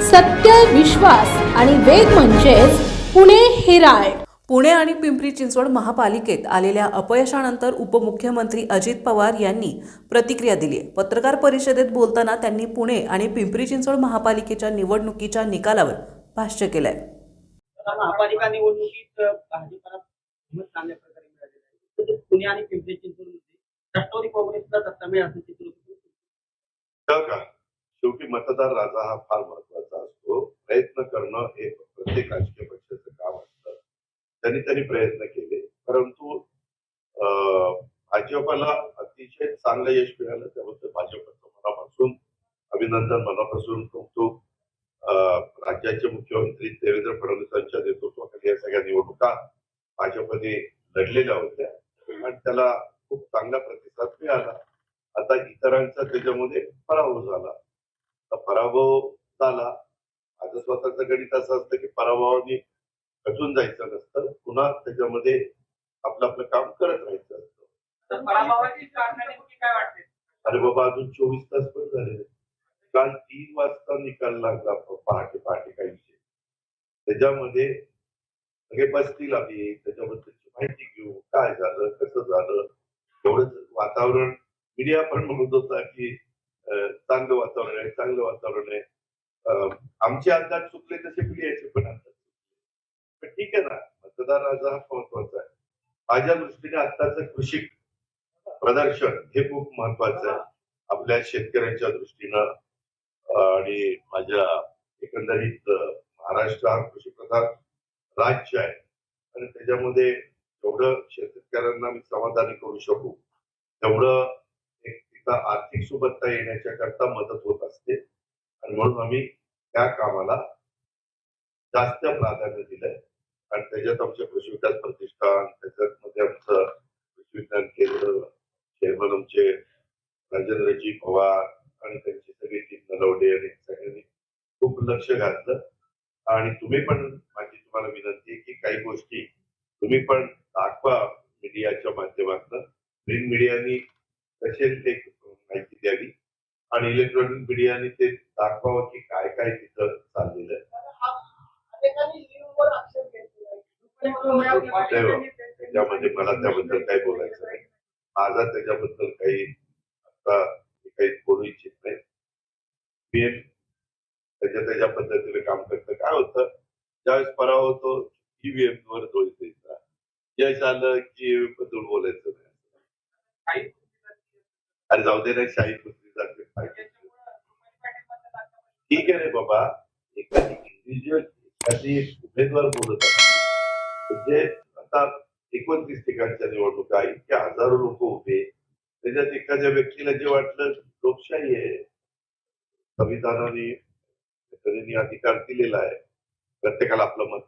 सत्य, विश्वास आणि वेग म्हणजेच पुणे हेराल्ड. पुणे आणि पिंपरी चिंचवड महापालिकेत आलेल्या अपयशानंतर उपमुख्यमंत्री अजित पवार यांनी प्रतिक्रिया दिली आहे. पत्रकार परिषदेत बोलताना त्यांनी पुणे आणि पिंपरी चिंचवड महापालिकेच्या निवडणुकीच्या निकालावर भाष्य केलंय. महापालिका निवडणुकीत भाजपला बहुमत चांगल्या प्रकारे मिळालेलं आहे. तसेच पुणे आणि पिंपरी चिंचवडमध्ये राष्ट्रवादी काँग्रेसला सत्ता मिळाली चित्र का शेवटी मतदार राजा हा फार महत्वाचा असतो. प्रयत्न करणं हे प्रत्येक राजकीय पक्षाचं काम असतं. त्यांनी प्रयत्न केले, परंतु भाजपला अतिशय चांगलं यश मिळालं. त्याबद्दल भाजपचं मनापासून अभिनंदन, मनापासून कौतुक. राज्याचे मुख्यमंत्री देवेंद्र फडणवीसांच्या नेतृत्वाखाली या सगळ्या निवडणुका भाजपने लढलेल्या होत्या आणि त्याला खूप चांगला प्रतिसाद मिळाला. आता इतरांचा त्याच्यामध्ये पराभव झाला. पराभव झाला. माझं स्वतःचं गणित असं असतं की पराभवाने खचून जायचं नसतं, पुन्हा त्याच्यामध्ये आपलं काम करत राहायचं असतं. पराभवाची कारणं नेमकी काय वाटते? अरे बाबा, अजून 24 तास पण झाले. काल 3 वाजता निकाल लागला, पहाटे काही विषय. त्याच्यामध्ये सगळे बसतील, आम्ही त्याच्याबद्दलची माहिती घेऊ, काय झालं, कसं झालं. एवढंच वातावरण. मीडिया पण म्हणत होता की चांगलं वातावरण आहे, चांगलं वातावरण आहे. आमचे अंदाज चुकले तसे मीडियाचे पण अंदाज चुकले. पण ठीक आहे ना, मतदार राजा हा महत्वाचा आहे. माझ्या दृष्टीने आत्ताचं कृषी प्रदर्शन हे खूप महत्वाचं आहे आपल्या शेतकऱ्यांच्या दृष्टीनं. आणि माझ्या एकंदरीत महाराष्ट्र हा कृषीप्रधान राज्य आहे आणि त्याच्यामध्ये जेवढं शेतकऱ्यांना मी समाधानी करू शकू तेवढं एक तिथं आर्थिक सुबत्ता येण्याच्या करता मदत होत असते. आणि म्हणून आम्ही त्या कामाला जास्त प्राधान्य दिलंय. आणि त्याच्यात आमचे कृषी विकास प्रतिष्ठान, त्याच्यामध्ये आमचं कृषी विज्ञान केंद्र, चेअरमन आमचे राजेंद्रजी पवार आणि त्यांची सगळी टीम नलवडे आणि सगळ्यांनी खूप लक्ष घातलं. आणि तुम्ही पण, माझी तुम्हाला विनंती आहे की काही गोष्टी तुम्ही पण दाखवा मीडियाच्या माध्यमातून. प्रिंट मीडियानी तसेच एक माहिती द्यावी आणि इलेक्ट्रॉनिक मीडियाने ते दाखवावं की काय काय तिथं चाललेलं आहे. त्याच्यामध्ये मला त्याबद्दल काही बोलायचं नाही. माझा त्याच्याबद्दल काही आता काही बोलू इच्छित नाही. पीएम त्याच्या पद्धतीने काम करतं. काय होतं, ज्यावेळेस पराभव होतो ईव्हीएम वर दोष द्यायचा, यश आलं की बदल बोलायचं नाही. अरे जाऊ दे, नाही शाही पुत्री जाते. ठीक आहे रे बाबा, एखादी इंडिव्हिज्युअल एखादी उमेदवार बोलत असते म्हणजे आता 29 ठिकाणच्या निवडणुका, इतके हजारो लोक उभे, त्याच्यात एखाद्या व्यक्तीला जे वाटलं लोकशाही आहे, संविधानाने अधिकार दिलेला आहे प्रत्येकाला आपलं मत